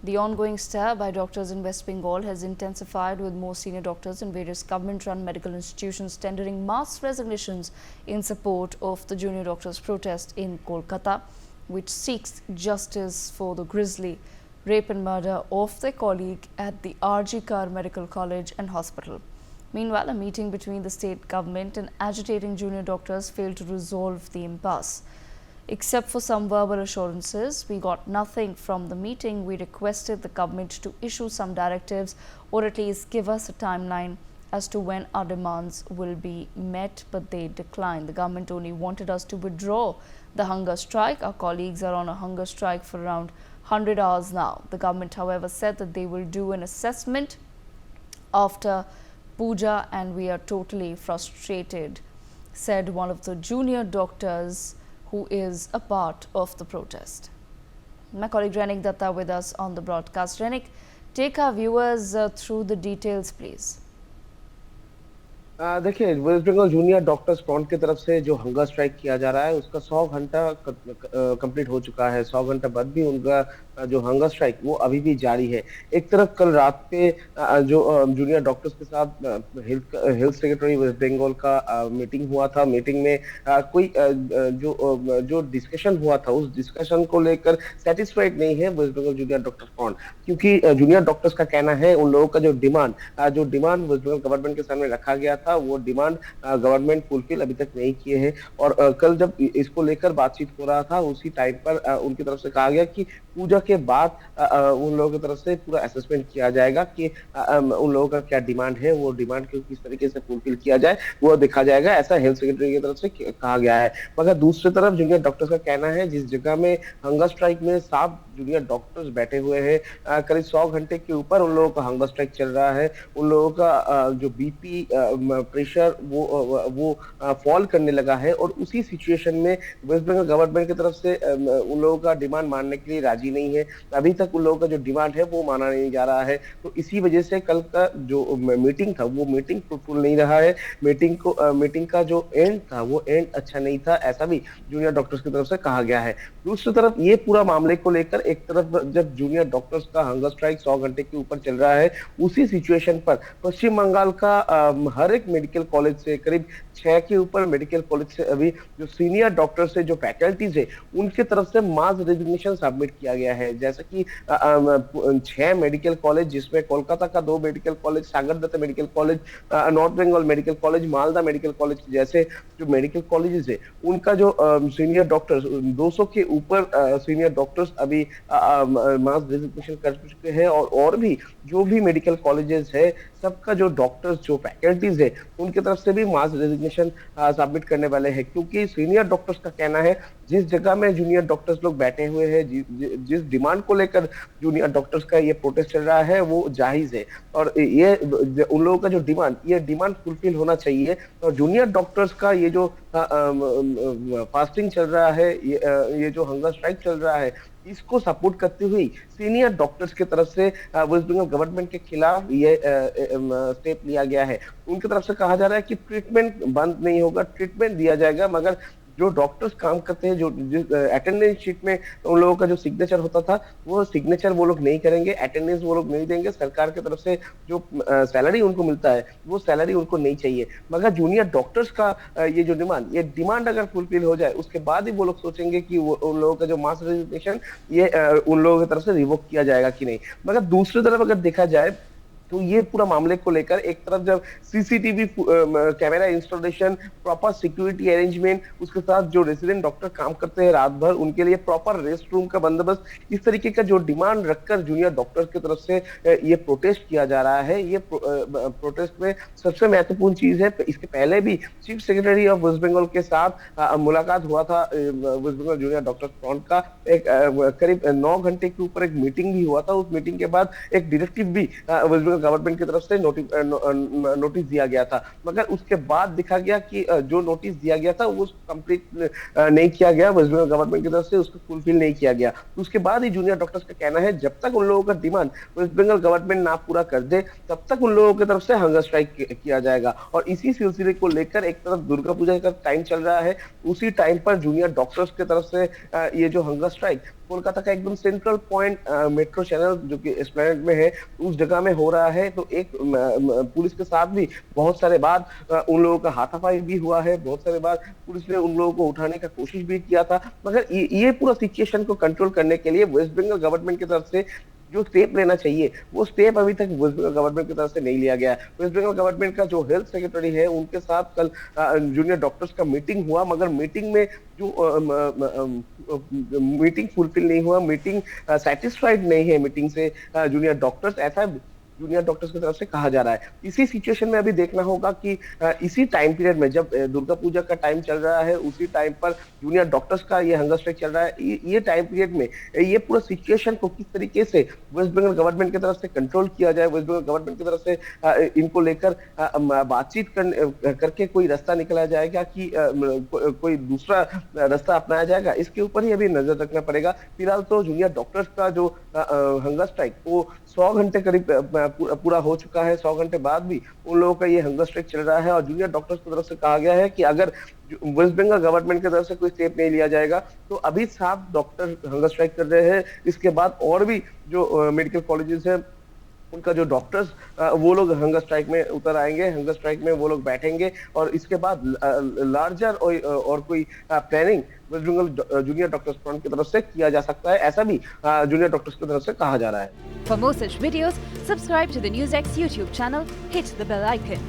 The ongoing stare by doctors in West Bengal has intensified, with more senior doctors in various government-run medical institutions tendering mass resignations in support of the junior doctors' protest in Kolkata, which seeks justice for the grisly rape and murder of their colleague at the RG Kar Medical College and Hospital. Meanwhile, a meeting between the state government and agitating junior doctors failed to resolve the impasse. Except for some verbal assurances, we got nothing from the meeting. We requested the government to issue some directives or at least give us a timeline as to when our demands will be met, but they declined. The government only wanted us to withdraw the hunger strike. Our colleagues are on a hunger strike for around 100 hours now. The government, however, said that they will do an assessment after Puja, and we are totally frustrated, said one of the junior doctors who is a part of the protest. My colleague Renik Datta with us on the broadcast. Renik, take our viewers through the details, please. देखिए, West Bengal junior doctors front की तरफ से जो hunger strike किया जा रहा है उसका 100 घंटा कंप्लीट हो चुका है। 100 घंटा बाद भी उनका जो हंगर स्ट्राइक वो अभी भी जारी है। एक तरफ कल रात पे जो जूनियर डॉक्टर्स के साथ हेल्थ सेक्रेटरी वेस्ट बंगाल का मीटिंग हुआ था। मीटिंग में कोई जो डिस्कशन हुआ था उस डिस्कशन को लेकर सेटिस्फाइड नहीं है West Bengal junior doctors front, क्योंकि जूनियर डॉक्टर्स का कहना है उन लोगों का जो डिमांड वेस्ट बंगाल गवर्नमेंट के सामने रखा गया था वो डिमांड गवर्नमेंट फुलफिल अभी तक नहीं किए हैं। और कल जब इसको लेकर बातचीत हो रहा था उसी टाइम पर उनकी तरफ से कहा गया कि पूजा के बाद उन लोगों की तरफ से पूरा असेसमेंट किया जाएगा कि उन लोगों का क्या डिमांड है, वो डिमांड को किस तरीके से फुलफिल किया जाए वो देखा जाएगा, ऐसा हेल्थ सेक्रेटरी की तरफ से कहा गया है। मगर दूसरी तरफ जूनियर डॉक्टर्स का कहना है जिस जगह में हंगर स्ट्राइक में 7 जूनियर डॉक्टर्स बैठे हुए हैं, करीब 100 घंटे के ऊपर उन लोगों का हंगर स्ट्राइक चल रहा है। उन लोगों का जो बीपी प्रेशर वो फॉल करने लगा है और उसी सिचुएशन में वेस्ट बंगाल गवर्नमेंट की तरफ से उन लोगों का डिमांड मानने के लिए राजी नहीं है। अभी तक उन लोगों का जो डिमांड है वो माना नहीं जा रहा है। तो इसी वजह से कल का जो मीटिंग था वो मीटिंग फ्रूटफुल नहीं रहा है। मीटिंग का जो एंड था वो एंड अच्छा नहीं था, ऐसा भी जूनियर डॉक्टर्स की तरफ से कहा गया है। दूसरी तरफ ये पूरा मामले को लेकर एक तरफ जब जूनियर डॉक्टर्स का हंगर स्ट्राइक 100 घंटे के ऊपर चल रहा है, उसी सिचुएशन पर पश्चिम बंगाल का हर एक मेडिकल कॉलेज से करीब 6 के ऊपर मेडिकल कॉलेज से अभी जो सीनियर डॉक्टर्स है, जो फैकल्टीज है, उनके तरफ से मास रेजिग्नेशन सबमिट किया गया है। जैसे कि 6 मेडिकल कॉलेज जिसमें कोलकाता का 2 medical college, Sagar Dutta medical college, North Bengal medical college, Malda medical college जैसे जो मेडिकल कॉलेजेस है उनका जो सीनियर डॉक्टर्स 200 के ऊपर सीनियर डॉक्टर्स अभी मास रेजिग्नेशन कर चुके हैं। और भी जो भी मेडिकल कॉलेजेस है सबका जो डॉक्टर्स जो फैकल्टीज है उनकी तरफ से भी मास रेजिग्नेशन सबमिट करने वाले हैं, क्योंकि सीनियर डॉक्टर्स का कहना है जिस जगह में जूनियर डॉक्टर्स लोग बैठे हुए हैं, जिस डिमांड को लेकर जूनियर डॉक्टर्स का ये प्रोटेस्ट चल रहा है वो जायज है और ये उन लोगों का जो डिमांड फुलफिल होना चाहिए। और जूनियर डॉक्टर्स का ये जो फास्टिंग चल रहा है, ये जो हंगर स्ट्राइक चल रहा है, इसको सपोर्ट करते हुए सीनियर डॉक्टर्स की तरफ से वेस्ट बंगाल गवर्नमेंट के खिलाफ ये स्टेप लिया गया है। उनकी तरफ से कहा जा रहा है कि ट्रीटमेंट बंद नहीं होगा, ट्रीटमेंट दिया जाएगा, मगर जो डॉक्टर्स काम करते हैं, जो अटेंडेंस शीट में उन लोगों का जो सिग्नेचर होता था वो सिग्नेचर वो लोग नहीं करेंगे, अटेंडेंस वो लोग नहीं देंगे। सरकार की तरफ से जो सैलरी उनको मिलता है वो सैलरी उनको नहीं चाहिए। मगर जूनियर डॉक्टर्स का ये जो डिमांड अगर फुलफिल हो जाए उसके बाद ही वो लोग सोचेंगे कि उन लोगों का जो मास रेजिग्नेशन ये उन लोगों की तरफ से रिवोक किया जाएगा कि नहीं। मगर दूसरी तरफ अगर देखा जाए तो ये पूरा मामले को लेकर एक तरफ जब CCTV camera installation, proper security arrangement, उसके साथ जो रेसिडेंट डॉक्टर काम करते हैं रात भर उनके लिए प्रॉपर रेस्ट रूम का बंदोबस्त, इस तरीके का जो डिमांड रखकर जूनियर डॉक्टर्स की तरफ से ये प्रोटेस्ट किया जा रहा है। ये प्रोटेस्ट में सबसे महत्वपूर्ण चीज है, इसके पहले भी chief secretary of West Bengal के साथ मुलाकात हुआ था West Bengal junior doctors front का। एक करीब 9 घंटे के ऊपर एक मीटिंग भी हुआ था। उस मीटिंग के बाद एक डायरेक्टिव भी वेस्ट गवर्नमेंट की तरफ से नोटिस दिया गया था, मगर उसके बाद देखा गया कि जो नोटिस दिया गया था वो कंप्लीट नहीं किया गया, वेस्ट बंगाल गवर्नमेंट की तरफ से उसको फुलफिल नहीं किया गया। उसके बाद ही जूनियर डॉक्टर्स का कहना है जब तक उन लोगों का डिमांड वेस्ट बंगाल गवर्नमेंट ना पूरा कर दे तब तक उन लोगों की तरफ से हंगर स्ट्राइक किया जाएगा। और इसी सिलसिले को लेकर एक तरफ दुर्गा पूजा का टाइम चल रहा है, उसी टाइम पर जूनियर डॉक्टर्स की तरफ से ये जो हंगर स्ट्राइक कोलकाता का एकदम सेंट्रल पॉइंट मेट्रो चैनल जो कि एस्प्लेनेड में है, उस जगह में हो रहा है। तो एक पुलिस के साथ भी बहुत सारे बार उन लोगों का हाथापाई भी हुआ है, बहुत सारे बार पुलिस ने उन लोगों को उठाने का कोशिश भी किया था। मगर ये पूरा सिचुएशन को कंट्रोल करने के लिए वेस्ट बंगाल गवर्नमेंट की तरफ से जो स्टेप लेना चाहिए वो स्टेप अभी तक वेस्ट बंगाल गवर्नमेंट की तरफ से नहीं लिया गया। वेस्ट बंगाल गवर्नमेंट का जो हेल्थ सेक्रेटरी है उनके साथ कल जूनियर डॉक्टर्स का मीटिंग हुआ, मगर मीटिंग में जो मीटिंग फुलफिल नहीं हुआ, मीटिंग सेटिस्फाइड नहीं है मीटिंग से जूनियर डॉक्टर्स, ऐसा जूनियर डॉक्टर्स की तरफ से कहा जा रहा है। इसी सिचुएशन में अभी देखना होगा कि इसी टाइम पीरियड में जब दुर्गा पूजा का टाइम चल रहा है, उसी टाइम पर जूनियर डॉक्टर्स का ये हंगर स्ट्राइक चल रहा है। ये टाइम पीरियड में ये पूरा सिचुएशन को किस तरीके से वेस्ट बंगाल गवर्नमेंट की तरफ से कंट्रोल किया जाए, वेस्ट बंगाल गवर्नमेंट की तरफ से इनको लेकर बातचीत करके कोई रास्ता निकला जाएगा कि कोई दूसरा रास्ता अपनाया जाएगा, इसके ऊपर ही अभी नजर रखना पड़ेगा। फिलहाल तो जूनियर डॉक्टर्स का जो हंगर स्ट्राइक वो 100 घंटे करीब पूरा हो चुका है। 100 घंटे बाद भी उन लोगों का ये हंगर स्ट्राइक चल रहा है और जूनियर डॉक्टर्स की तरफ से कहा गया है कि अगर वेस्ट बंगाल गवर्नमेंट की तरफ से कोई स्टेप नहीं लिया जाएगा तो अभी 7 डॉक्टर हंगर स्ट्राइक कर रहे हैं, इसके बाद और भी जो मेडिकल कॉलेजेस है उनका जो डॉक्टर्स वो लोग हंगर स्ट्राइक में उतर आएंगे, हंगर स्ट्राइक में वो लोग बैठेंगे और इसके बाद लार्जर और कोई planning West Bengal junior doctors front की तरफ से किया जा सकता है, ऐसा भी जूनियर डॉक्टर्स की तरफ से कहा जा रहा है। For more such videos, subscribe to the NewsX YouTube channel, hit the bell icon.